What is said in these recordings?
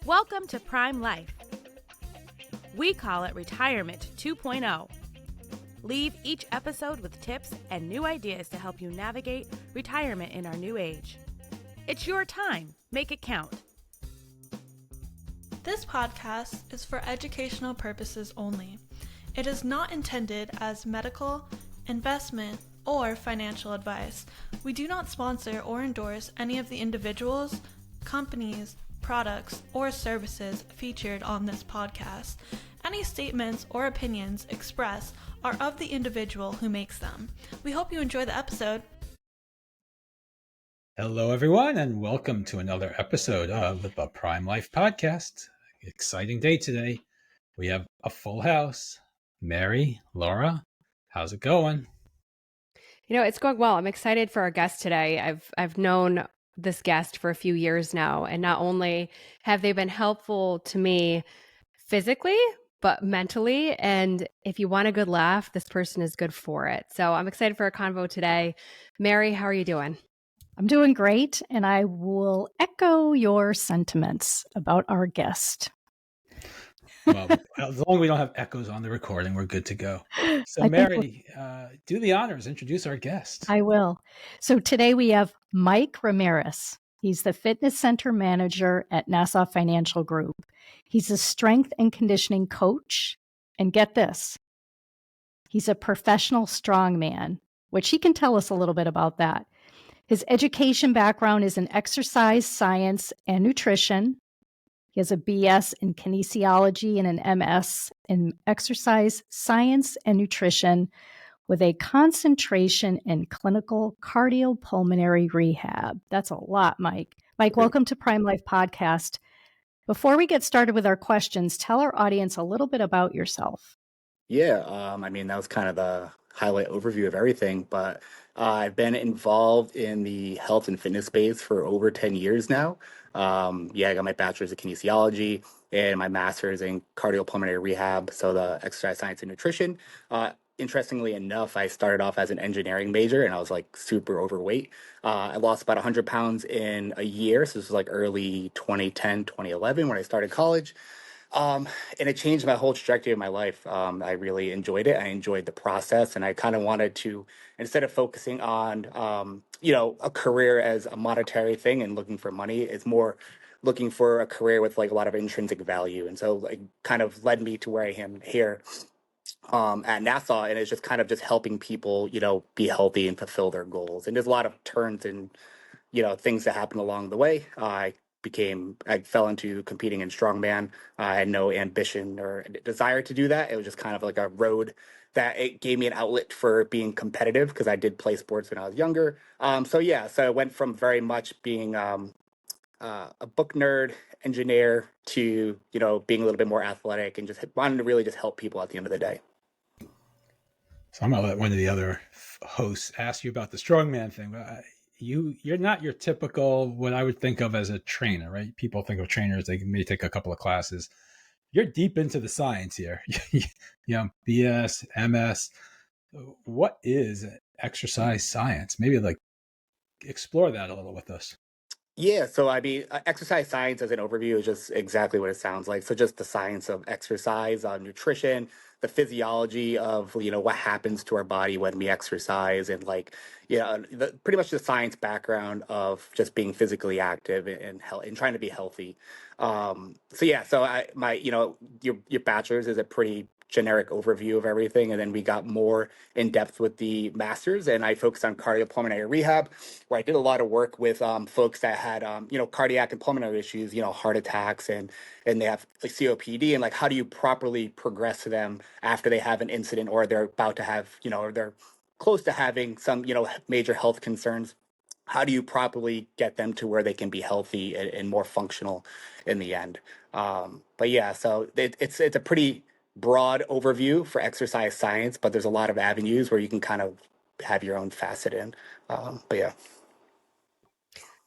Welcome to Prime Life. We call it Retirement 2.0. Leave each episode with tips and new ideas to help you navigate retirement in our new age. It's your time. Make it count. This podcast is for educational purposes only. It is not intended as medical, investment, or financial advice. We do not sponsor or endorse any of the individuals, companies, products, or services featured on this podcast. Any statements or opinions expressed are of the individual who makes them. We hope you enjoy the episode. Hello, everyone, and welcome to another episode of the Prime Life Podcast. Exciting day today. We have a full house. Mary, Laura, how's it going? It's going well. I'm excited for our guest today. I've known this guest for a few years now, and not only have they been helpful to me physically, but mentally. And if you want a good laugh, this person is good for it. So I'm excited for our convo today. Mary, how are you doing? I'm doing great, and I will echo your sentiments about our guest. Well, as long as we don't have echoes on the recording, we're good to go. So Mary, do the honors, introduce our guest. I will. So today we have Mike Remieres. He's the fitness center manager at Nassau Financial Group. He's a strength and conditioning coach. And get this, he's a professional strongman, which he can tell us a little bit about that. His education background is in exercise science and nutrition. He has a BS in kinesiology and an MS in exercise science and nutrition with a concentration in clinical cardiopulmonary rehab. That's a lot, Mike. Mike, welcome to Prime Life Podcast. Before we get started with our questions, tell our audience a little bit about yourself. Yeah, that was kind of the highlight overview of everything, but I've been involved in the health and fitness space for over 10 years now. I got my bachelor's in kinesiology and my master's in cardiopulmonary rehab, so the exercise science and nutrition. Interestingly enough, I started off as an engineering major and I was like super overweight. I lost about 100 pounds in a year, so this was like early 2010, 2011 when I started college. And it changed my whole trajectory of my life. I really enjoyed it. I enjoyed the process, and I kind of wanted to, instead of focusing on, a career as a monetary thing and looking for money, it's more looking for a career with like a lot of intrinsic value. And so it kind of led me to where I am here, at Nassau, and it's just kind of just helping people, be healthy and fulfill their goals. And there's a lot of turns and, things that happen along the way. I fell into competing in Strongman. I had no ambition or desire to do that. It was just kind of like a road that it gave me an outlet for being competitive because I did play sports when I was younger. So I went from very much being a book nerd, engineer to, being a little bit more athletic and just wanting to really just help people at the end of the day. So I'm going to let one of the other hosts ask you about the strongman thing. But you're not your typical, what I would think of as a trainer, right? People think of trainers, they may take a couple of classes. You're deep into the science here. BS, MS. What is exercise science? Maybe like explore that a little with us. Yeah, so exercise science as an overview is just exactly what it sounds like. So just the science of exercise, nutrition, the physiology of, what happens to our body when we exercise, and pretty much the science background of just being physically active and trying to be healthy. Your bachelor's is a pretty generic overview of everything, and then we got more in depth with the masters, and I focused on cardiopulmonary rehab, where I did a lot of work with folks that had cardiac and pulmonary issues, heart attacks, and they have like COPD, and like how do you properly progress them after they have an incident, or they're about to have or they're close to having some major health concerns. How do you properly get them to where they can be healthy and more functional in the end? So it's a pretty broad overview for exercise science, but there's a lot of avenues where you can kind of have your own facet in.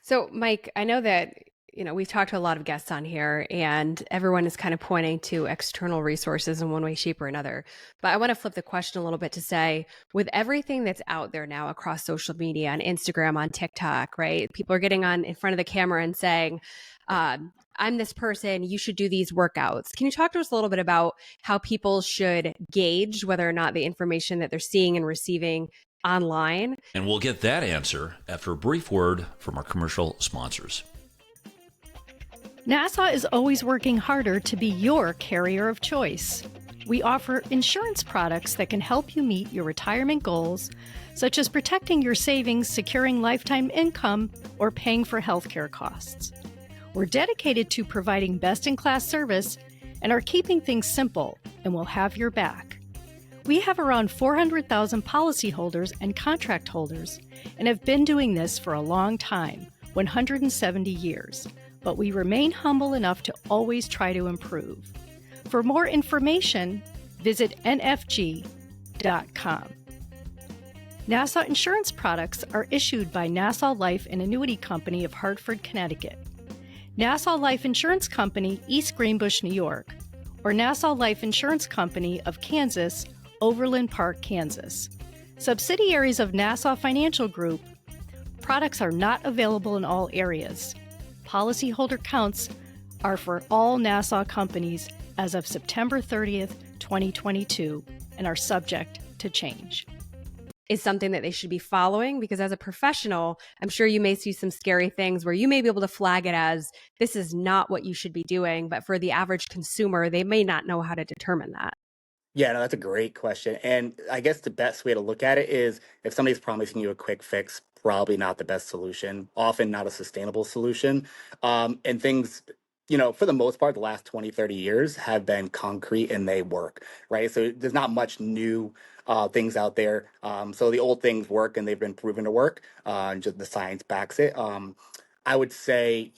So Mike, I know that we've talked to a lot of guests on here, and everyone is kind of pointing to external resources in one way, shape, or another. But I want to flip the question a little bit to say, with everything that's out there now across social media, on Instagram, on TikTok, right? People are getting on in front of the camera and saying, I'm this person, you should do these workouts. Can you talk to us a little bit about how people should gauge whether or not the information that they're seeing and receiving online? And we'll get that answer after a brief word from our commercial sponsors. Nassau is always working harder to be your carrier of choice. We offer insurance products that can help you meet your retirement goals, such as protecting your savings, securing lifetime income, or paying for healthcare costs. We're dedicated to providing best-in-class service and are keeping things simple, and we'll have your back. We have around 400,000 policyholders and contract holders and have been doing this for a long time, 170 years, but we remain humble enough to always try to improve. For more information, visit nfg.com. Nassau insurance products are issued by Nassau Life and Annuity Company of Hartford, Connecticut, Nassau Life Insurance Company, East Greenbush, New York, or Nassau Life Insurance Company of Kansas, Overland Park, Kansas. Subsidiaries of Nassau Financial Group. Products are not available in all areas. Policyholder counts are for all Nassau companies as of September 30th, 2022, and are subject to change. Is something that they should be following? Because as a professional, I'm sure you may see some scary things where you may be able to flag it as this is not what you should be doing. But for the average consumer, they may not know how to determine that. Yeah, no, that's a great question. And I guess the best way to look at it is if somebody's promising you a quick fix, probably not the best solution, often not a sustainable solution. And things, for the most part, the last 20, 30 years have been concrete and they work, right? So there's not much new things out there. So the old things work and they've been proven to work. And just the science backs it. I would say,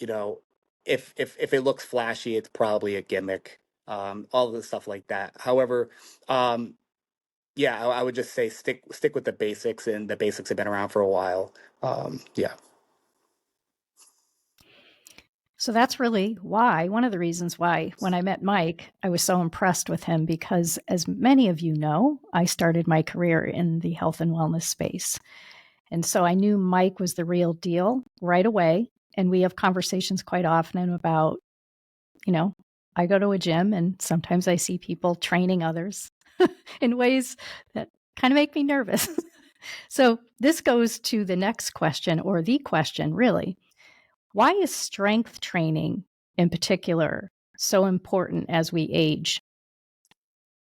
if it looks flashy, it's probably a gimmick. All of the stuff like that. However, yeah, I would just say stick with the basics, and the basics have been around for a while. Yeah. So that's really why, one of the reasons why, when I met Mike, I was so impressed with him because, as many of you know, I started my career in the health and wellness space. And so I knew Mike was the real deal right away. And we have conversations quite often about, I go to a gym and sometimes I see people training others in ways that kind of make me nervous. So this goes to the next question, or the question really. Why is strength training in particular so important as we age?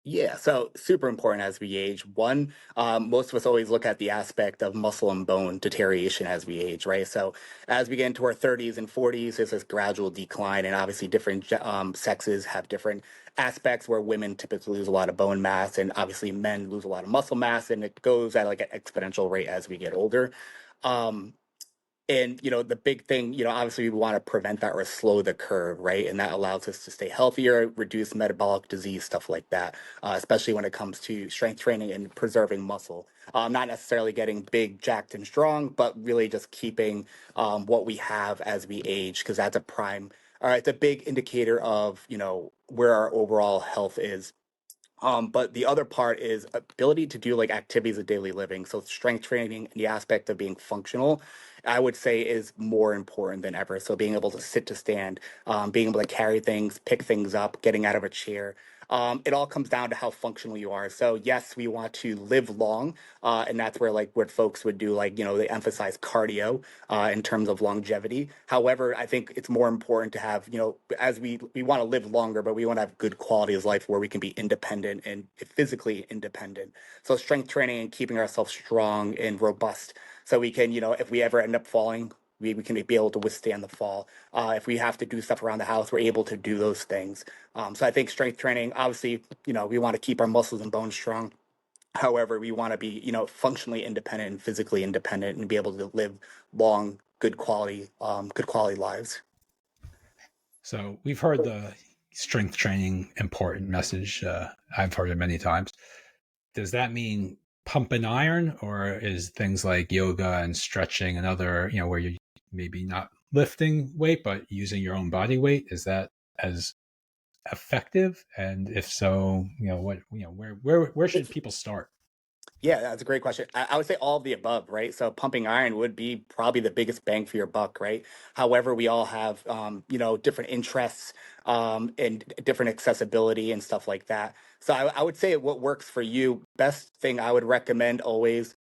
Yeah, so super important as we age. One, most of us always look at the aspect of muscle and bone deterioration as we age, right? So as we get into our 30s and 40s, there's this gradual decline, and obviously different sexes have different aspects where women typically lose a lot of bone mass, and obviously men lose a lot of muscle mass, and it goes at like an exponential rate as we get older. Um, And, the big thing, obviously we want to prevent that or slow the curve, right? And that allows us to stay healthier, reduce metabolic disease, stuff like that, especially when it comes to strength training and preserving muscle. Not necessarily getting big, jacked, and strong, but really just keeping what we have as we age, because that's it's a big indicator of, where our overall health is. But the other part is ability to do like activities of daily living. So strength training and the aspect of being functional, I would say, is more important than ever. So being able to sit to stand, being able to carry things, pick things up, getting out of a chair. It all comes down to how functional you are. So yes, we want to live long, and that's where like what folks would do, like they emphasize cardio in terms of longevity. However, I think it's more important to have as we want to live longer, but we want to have good quality of life where we can be independent and physically independent. So strength training and keeping ourselves strong and robust, so we can if we ever end up falling, we can be able to withstand the fall. If we have to do stuff around the house, we're able to do those things. So I think strength training, obviously, we want to keep our muscles and bones strong. However, we want to be, functionally independent and physically independent and be able to live long, good quality lives. So we've heard the strength training important message. I've heard it many times. Does that mean pump and iron, or is things like yoga and stretching and other, where you're maybe not lifting weight, but using your own body weight? Is that as effective? And if so, where should people start? Yeah, that's a great question. I would say all of the above, right? So pumping iron would be probably the biggest bang for your buck, right? However, we all have, different interests, and different accessibility and stuff like that. So I would say what works for you, best thing I would recommend always,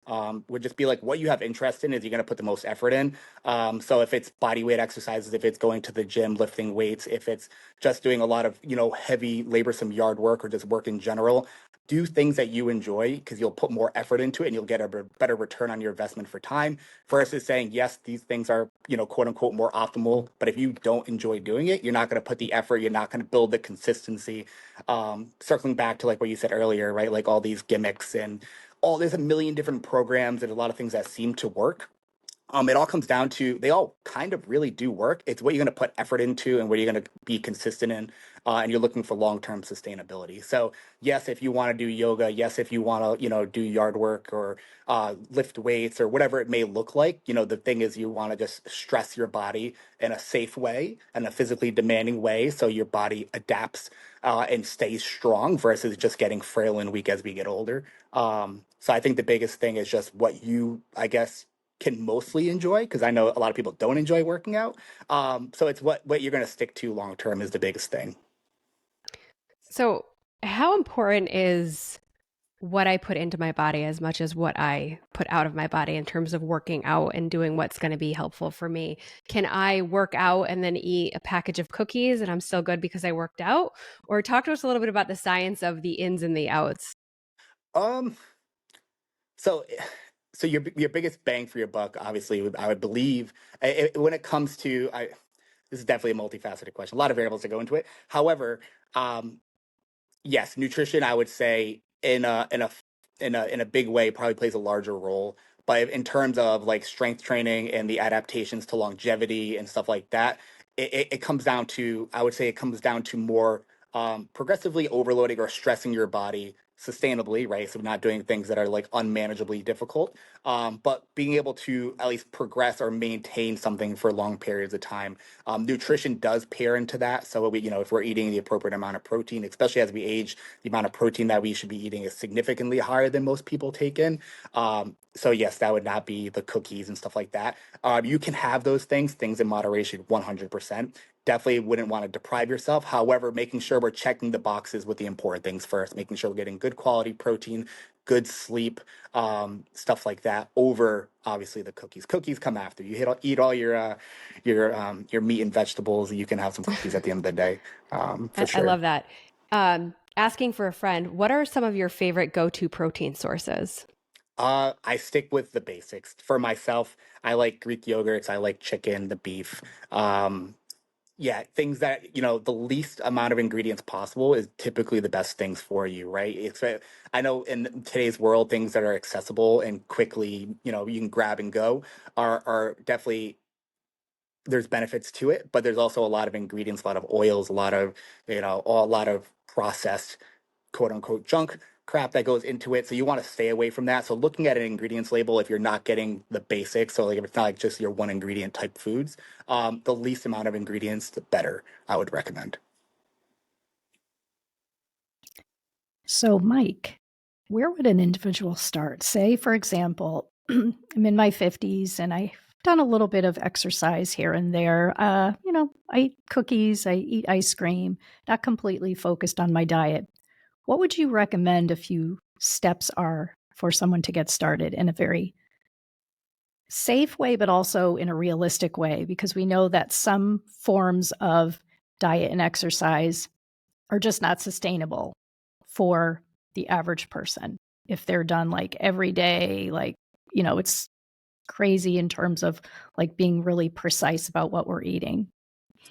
would just be like what you have interest in is you're going to put the most effort in. So if it's body weight exercises, if it's going to the gym, lifting weights, if it's just doing a lot of, heavy laborsome yard work or just work in general, do things that you enjoy because you'll put more effort into it and you'll get a better return on your investment for time versus saying, yes, these things are, quote unquote, more optimal. But if you don't enjoy doing it, you're not going to put the effort, you're not going to build the consistency. Circling back to like what you said earlier, right? Like all these gimmicks and there's a million different programs and a lot of things that seem to work. It all comes down to they all kind of really do work. It's what you're going to put effort into and what you're going to be consistent in, and you're looking for long-term sustainability. So yes, if you want to do yoga, yes, if you want to do yard work or lift weights or whatever it may look like, the thing is you want to just stress your body in a safe way and a physically demanding way, so your body adapts and stays strong versus just getting frail and weak as we get older. So I think the biggest thing is just what you, I guess, can mostly enjoy because I know a lot of people don't enjoy working out. So it's what you're going to stick to long term is the biggest thing. So, how important is what I put into my body as much as what I put out of my body in terms of working out and doing what's going to be helpful for me? Can I work out and then eat a package of cookies and I'm still good because I worked out? Or talk to us a little bit about the science of the ins and the outs. Um, so so your biggest bang for your buck, obviously, I would believe, when it comes to this is definitely a multifaceted question. A lot of variables that go into it. However, um, yes, nutrition, I would say in a big way probably plays a larger role. But in terms of like strength training and the adaptations to longevity and stuff like that, it comes down to, I would say it comes down to more progressively overloading or stressing your body sustainably, right? So not doing things that are like unmanageably difficult, but being able to at least progress or maintain something for long periods of time. Nutrition does pair into that. So if we're eating the appropriate amount of protein, especially as we age, the amount of protein that we should be eating is significantly higher than most people take in. So yes, that would not be the cookies and stuff like that. You can have those things in moderation, 100%. Definitely wouldn't want to deprive yourself. However, making sure we're checking the boxes with the important things first, making sure we're getting good quality protein, good sleep, stuff like that. Over obviously the cookies. Cookies come after you eat all your meat and vegetables. You can have some cookies at the end of the day, for I sure. love that. Asking for a friend, what are some of your favorite go-to protein sources? I stick with the basics. For myself, I like Greek yogurts. I like chicken, the beef. Yeah, things that, the least amount of ingredients possible is typically the best things for you, right? I know in today's world, things that are accessible and quickly, you can grab and go are definitely, there's benefits to it, but there's also a lot of ingredients, a lot of oils, a lot of, a lot of processed quote unquote junk crap that goes into it. So you want to stay away from that. So looking at an ingredients label, if you're not getting the basics, so like if it's not like just your one ingredient type foods, the least amount of ingredients, the better, I would recommend. So, Mike, where would an individual start? Say, for example, I'm in my 50s and I've done a little bit of exercise here and there. I eat cookies, I eat ice cream, not completely focused on my diet. What would you recommend a few steps are for someone to get started in a very safe way, but also in a realistic way? Because we know that some forms of diet and exercise are just not sustainable for the average person. If they're done like every day, it's crazy in terms of like being really precise about what we're eating.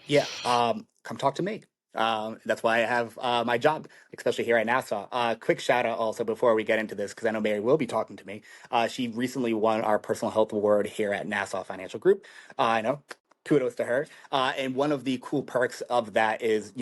Yeah, come talk to me. That's why I have my job, especially here at Nassau. Quick shout out also before we get into this, because I know Mary will be talking to me. She recently won our personal health award here at Nassau Financial Group. I know, Kudos to her. And one of the cool perks of that is,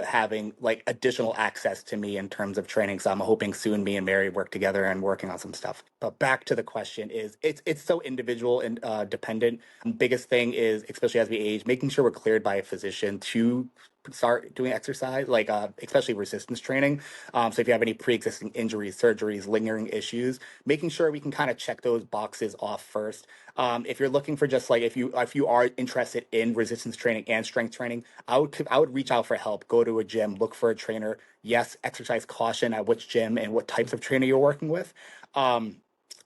having like additional access to me in terms of training. So I'm hoping soon me and Mary work together and working on some stuff. But back to the question is it's so individual and dependent. Biggest thing is, especially as we age, making sure we're cleared by a physician to start doing exercise, like especially resistance training. So if you have any pre-existing injuries, surgeries, lingering issues, making sure we can kind of check those boxes off first. If you're looking for just like if you are interested in resistance training and strength training, I would reach out for help. Go to a gym, look for a trainer. Yes, exercise caution at which gym and what types of trainer you're working with.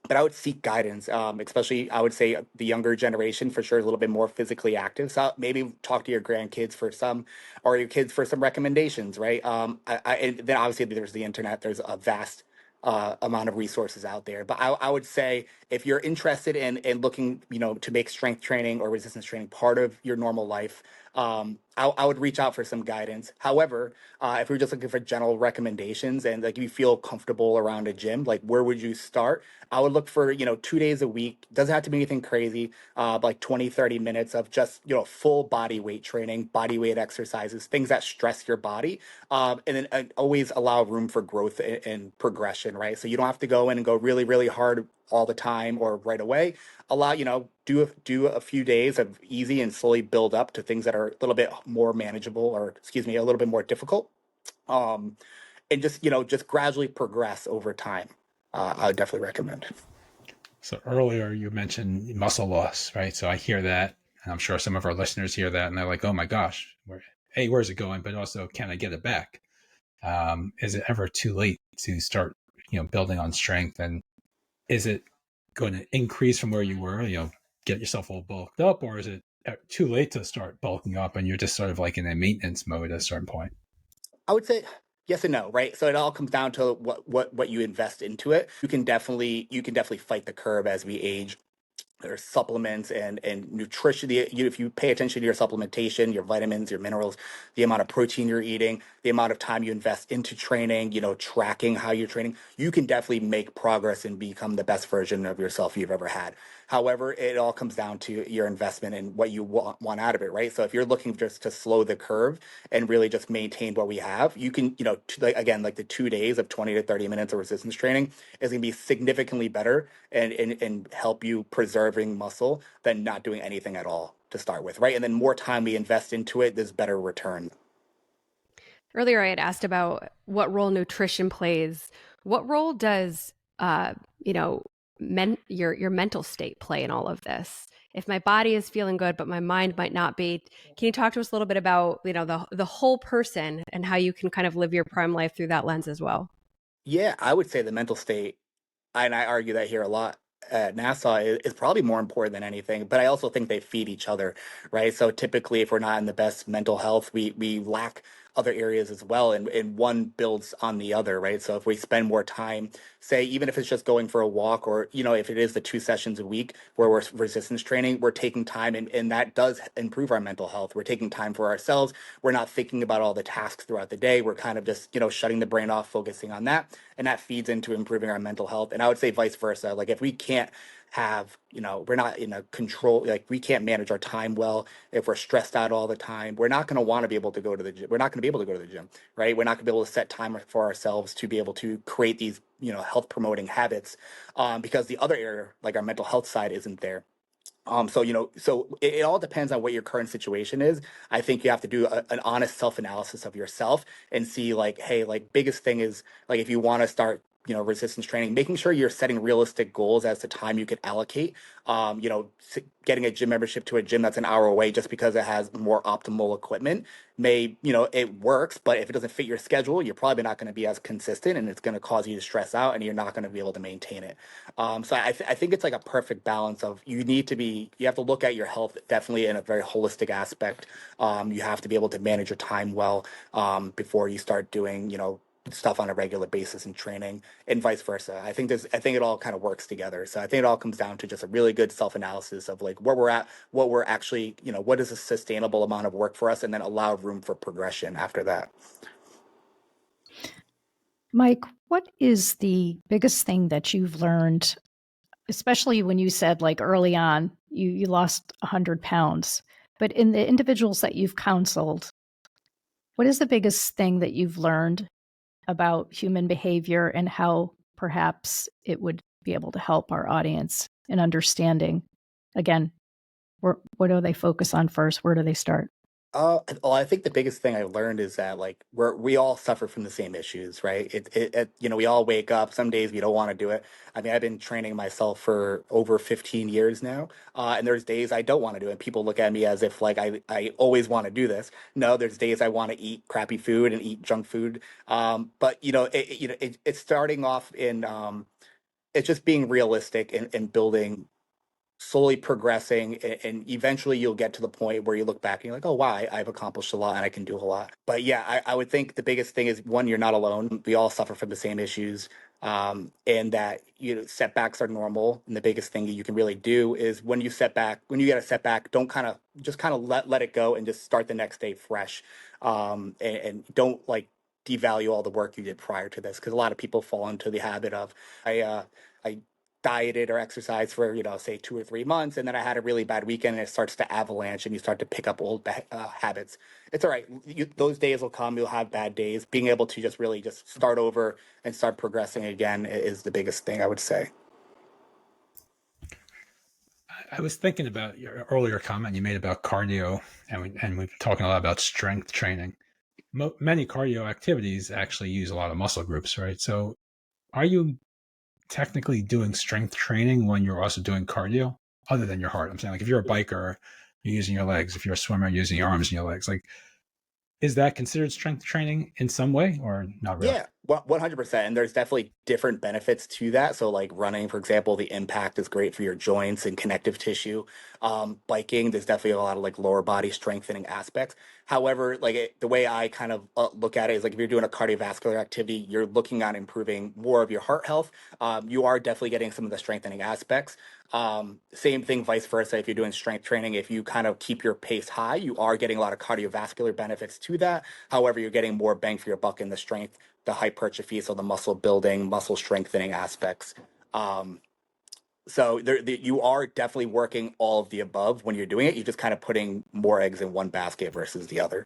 But I would seek guidance, especially I would say the younger generation for sure is a little bit more physically active. So maybe talk to your grandkids for some, or your kids for some recommendations, right? And then obviously there's the internet. There's a vast amount of resources out there. But I would say if you're interested in looking, to make strength training or resistance training part of your normal life, I would reach out for some guidance. However, if you're just looking for general recommendations and like you feel comfortable around a gym, like where would you start? I would look for, 2 days a week. Doesn't have to be anything crazy, like 20, 30 minutes of just, full body weight training, body weight exercises, things that stress your body. And then always allow room for growth and progression, right? So you don't have to go in and go really, really hard all the time or right away. Allow, do a few days of easy and slowly build up to things that are a little bit more manageable, or excuse me, a little bit more difficult. Um, and just gradually progress over time. I would definitely recommend. So earlier you mentioned muscle loss, right? So I hear that, and I'm sure some of our listeners hear that, and they're like, "Oh my gosh, where's it going?" But also, can I get it back? Is it ever too late to start, building on strength? And is it going to increase from where you were? Get yourself all bulked up, or is it too late to start bulking up, and you're just sort of like in a maintenance mode at a certain point? I would say yes and no, right? So it all comes down to what you invest into it. You can definitely fight the curve as we age. There's supplements and nutrition. If you pay attention to your supplementation, your vitamins, your minerals, the amount of protein you're eating, the amount of time you invest into training, tracking how you're training, you can definitely make progress and become the best version of yourself you've ever had. However, it all comes down to your investment and what you want out of it, right? So if you're looking just to slow the curve and really just maintain what we have, you can, like the 2 days of 20 to 30 minutes of resistance training is going to be significantly better and help you preserving muscle than not doing anything at all to start with, right? And then more time we invest into it, there's better return. Earlier, I had asked about what role nutrition plays. What role does, your mental state play in all of this? If my body is feeling good, but my mind might not be, can you talk to us a little bit about, the whole person and how you can kind of live your prime life through that lens as well? Yeah, I would say the mental state, and I argue that here a lot at Nassau, is probably more important than anything. But I also think they feed each other, right? So typically, if we're not in the best mental health, we lack other areas as well, and one builds on the other, right? So if we spend more time, say, even if it's just going for a walk, or if it is the 2 sessions a week where we're resistance training, we're taking time, and that does improve our mental health. We're taking time for ourselves. We're not thinking about all the tasks throughout the day. We're kind of just shutting the brain off, focusing on that, and that feeds into improving our mental health. And I would say vice versa. Like if we can't have, we're not in a control, like we can't manage our time well. If we're stressed out all the time, we're not going to want to be able to go to the gym. We're not going to be able to go to the gym, right? We're not going to be able to set time for ourselves to be able to create these, health promoting habits, because the other area, like our mental health side, isn't there. So it all depends on what your current situation is. I think you have to do an honest self-analysis of yourself and see like, hey, like biggest thing is like if you want to start, resistance training, making sure you're setting realistic goals as to time you can allocate. Getting a gym membership to a gym that's an hour away just because it has more optimal equipment may, it works, but if it doesn't fit your schedule, you're probably not going to be as consistent, and it's going to cause you to stress out, and you're not going to be able to maintain it. So I think it's like a perfect balance of you have to look at your health definitely in a very holistic aspect. You have to be able to manage your time well before you start doing, stuff on a regular basis in training, and vice versa. I think it all kind of works together. So I think it all comes down to just a really good self-analysis of like where we're at, what we're actually, what is a sustainable amount of work for us, and then allow room for progression after that. Mike, what is the biggest thing that you've learned, especially when you said like early on, you lost 100 pounds. But in the individuals that you've counseled, what is the biggest thing that you've learned about human behavior and how perhaps it would be able to help our audience in understanding, again, what do they focus on first? Where do they start? Well, I think the biggest thing I learned is that like we all suffer from the same issues, right? We all wake up. Some days we don't want to do it. I mean, I've been training myself for over 15 years now, and there's days I don't want to do it. And people look at me as if like I always want to do this. No, there's days I want to eat crappy food and eat junk food. But it's starting off in it's just being realistic and building slowly progressing and eventually you'll get to the point where you look back and you're like, oh wow, I've accomplished a lot and I can do a lot. But yeah, I would think the biggest thing is one, you're not alone. We all suffer from the same issues. And that setbacks are normal. And the biggest thing you can really do is when you get a setback, don't kind of let it go and just start the next day fresh. And don't like devalue all the work you did prior to this, because a lot of people fall into the habit of I dieted or exercised for say 2 or 3 months, and then I had a really bad weekend and it starts to avalanche and you start to pick up old habits. It's all right. Those days will come. You'll have bad days. Being able to just really just start over and start progressing again is the biggest thing, I would say. I was thinking about your earlier comment you made about cardio, and we've been talking a lot about strength training. Many cardio activities actually use a lot of muscle groups, right? So are you technically doing strength training when you're also doing cardio other than your heart? I'm saying, like, if you're a biker, you're using your legs. If you're a swimmer, you're using your arms and your legs. Like, is that considered strength training in some way or not really? Yeah, 100%. And there's definitely different benefits to that. So, like running, for example, the impact is great for your joints and connective tissue. Biking, there's definitely a lot of like lower body strengthening aspects. However, the way I kind of look at it is like if you're doing a cardiovascular activity, you're looking at improving more of your heart health. You are definitely getting some of the strengthening aspects. Same thing, vice versa. If you're doing strength training, if you kind of keep your pace high, you are getting a lot of cardiovascular benefits to that. However, you're getting more bang for your buck in the strength, the hypertrophy, so the muscle building, muscle strengthening aspects. So you are definitely working all of the above when you're doing it. You're just kind of putting more eggs in one basket versus the other.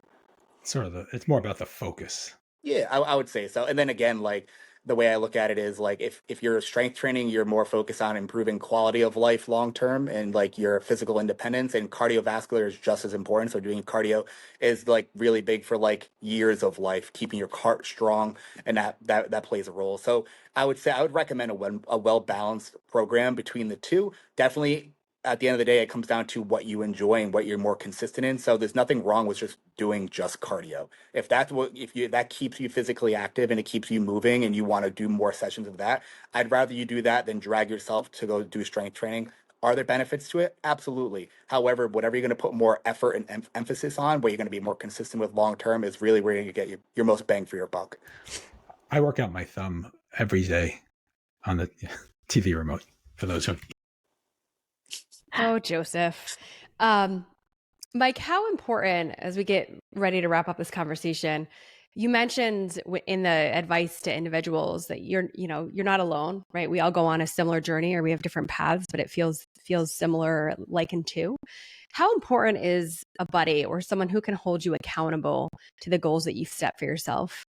It's more about the focus. Yeah, I would say so. And then again, like the way I look at it is like if you're strength training, you're more focused on improving quality of life long term and like your physical independence, and cardiovascular is just as important. So doing cardio is like really big for like years of life, keeping your heart strong, and that plays a role. So I would say I would recommend a well balanced program between the two. Definitely at the end of the day, it comes down to what you enjoy and what you're more consistent in. So there's nothing wrong with just doing just cardio. If that keeps you physically active and it keeps you moving and you want to do more sessions of that, I'd rather you do that than drag yourself to go do strength training. Are there benefits to it? Absolutely. However, whatever you're going to put more effort and emphasis on, what you're going to be more consistent with long term, is really where you're going to get your most bang for your buck. I work out my thumb every day on the TV remote, for those who... Oh, Josef. Mike, how important, as we get ready to wrap up this conversation, you mentioned in the advice to individuals that you're not alone, right? We all go on a similar journey, or we have different paths, but it feels similar, likened to. How important is a buddy or someone who can hold you accountable to the goals that you've set for yourself?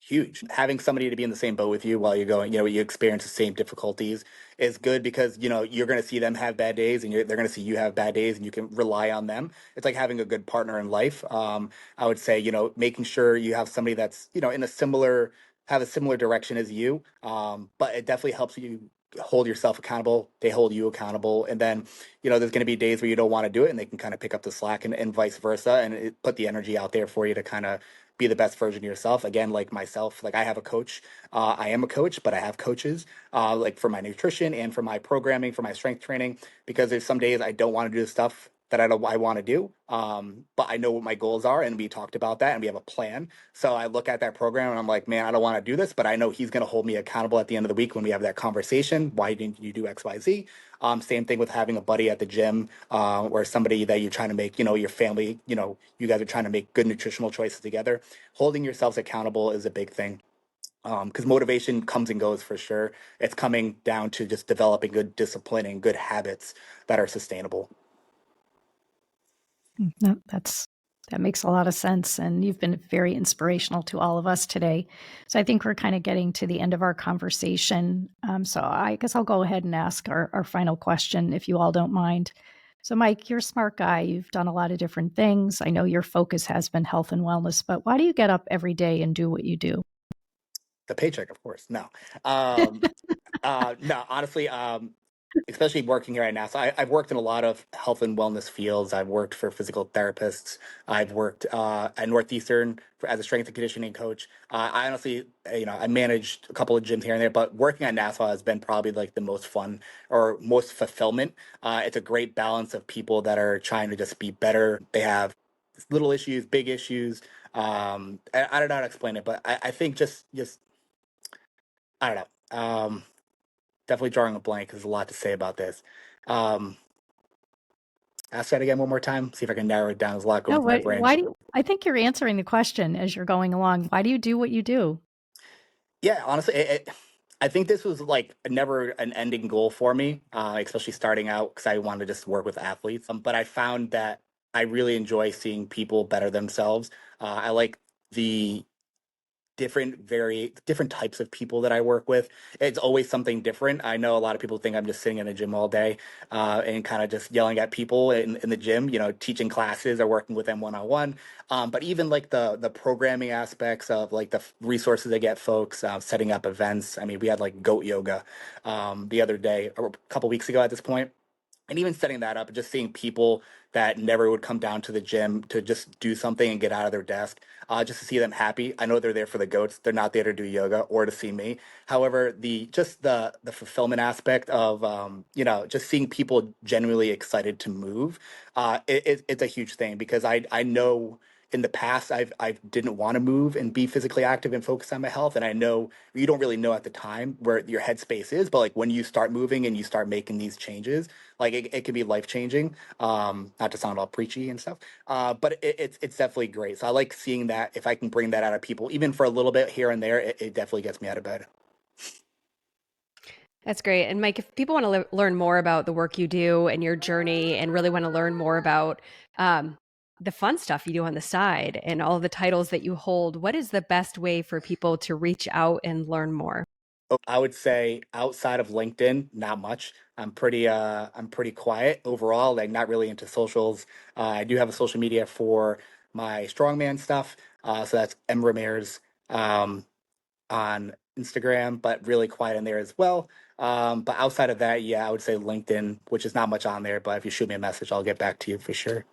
Huge. Having somebody to be in the same boat with you while you're going, you experience the same difficulties is good, because, you're going to see them have bad days and they're going to see you have bad days, and you can rely on them. It's like having a good partner in life. I would say, making sure you have somebody that's, in have a similar direction as you. But it definitely helps you hold yourself accountable. They hold you accountable. And then, there's going to be days where you don't want to do it, and they can kind of pick up the slack, and vice versa. And put the energy out there for you to kind of be the best version of yourself. Again, like myself, like I have a coach. I am a coach, but I have coaches like for my nutrition and for my programming, for my strength training, because there's some days I don't want to do the stuff that I want to do. But I know what my goals are, and we talked about that, and we have a plan. So I look at that program and I'm like, man, I don't want to do this, but I know he's going to hold me accountable at the end of the week when we have that conversation. Why didn't you do X, Y, Z? Same thing with having a buddy at the gym, or somebody that you're trying to make, your family, you guys are trying to make good nutritional choices together. Holding yourselves accountable is a big thing. Because motivation comes and goes for sure. It's coming down to just developing good discipline and good habits that are sustainable. No, that makes a lot of sense. And you've been very inspirational to all of us today. So I think we're kind of getting to the end of our conversation. So I guess I'll go ahead and ask our final question, if you all don't mind. So Mike, you're a smart guy. You've done a lot of different things. I know your focus has been health and wellness, but why do you get up every day and do what you do? The paycheck, of course. No. No, honestly, especially working here at Nassau, I've worked in a lot of health and wellness fields. I've worked for physical therapists. I've worked at Northeastern as a strength and conditioning coach. I honestly, I managed a couple of gyms here and there, but working at Nassau has been probably like the most fun or most fulfillment. It's a great balance of people that are trying to just be better. They have little issues, big issues. I don't know how to explain it, but I think just I don't know. Definitely drawing a blank. There's a lot to say about this. Ask that again one more time. See if I can narrow it down. There's a lot going through my brain. I think you're answering the question as you're going along. Why do you do what you do? Yeah, honestly, I think this was like never an ending goal for me, especially starting out because I wanted to just work with athletes. But I found that I really enjoy seeing people better themselves. I like the different types of people that I work with. It's always something different. I know a lot of people think I'm just sitting in a gym all day and kind of just yelling at people in the gym, teaching classes or working with them one-on-one. But even like the programming aspects of like the resources they get folks, setting up events. I mean, we had like goat yoga the other day, or a couple weeks ago at this point. And even setting that up, just seeing people that never would come down to the gym to just do something and get out of their desk, just to see them happy. I know they're there for the goats. They're not there to do yoga or to see me. However, the fulfillment aspect of just seeing people genuinely excited to move, it's a huge thing because I know in the past I didn't want to move and be physically active and focus on my health, and I know you don't really know at the time where your headspace is, but like when you start moving and you start making these changes, like it can be life changing. Not to sound all preachy and stuff, but it's definitely great. So I like seeing that. If I can bring that out of people, even for a little bit here and there, it definitely gets me out of bed. That's great. And Mike, if people want to learn more about the work you do and your journey and really want to learn more about the fun stuff you do on the side and all the titles that you hold, what is the best way for people to reach out and learn more? I would say outside of LinkedIn, not much. I'm pretty quiet overall, like not really into socials. I do have a social media for my Strongman stuff. So that's M. Remieres on Instagram, but really quiet in there as well. But outside of that, yeah, I would say LinkedIn, which is not much on there, but if you shoot me a message, I'll get back to you for sure.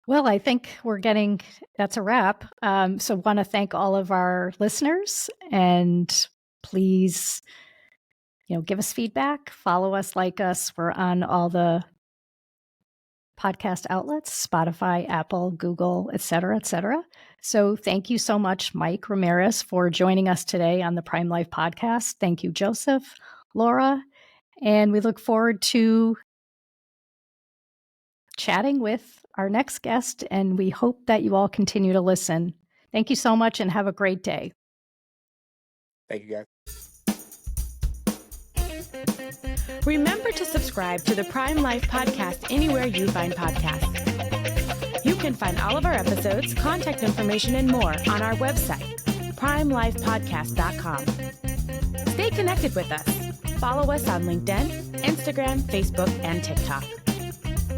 Well, I think that's a wrap. So want to thank all of our listeners, and please, give us feedback, follow us, like us. We're on all the podcast outlets, Spotify, Apple, Google, et cetera, et cetera. So thank you so much, Mike Remieres, for joining us today on the Prime Life podcast. Thank you, Joseph, Laura, and we look forward to chatting with our next guest, and we hope that you all continue to listen. Thank you so much and have a great day. Thank you, guys. Remember to subscribe to the Prime Life podcast anywhere you find podcasts. You can find all of our episodes, contact information, and more on our website, primelifepodcast.com. Stay connected with us. Follow us on LinkedIn, Instagram, Facebook, and TikTok.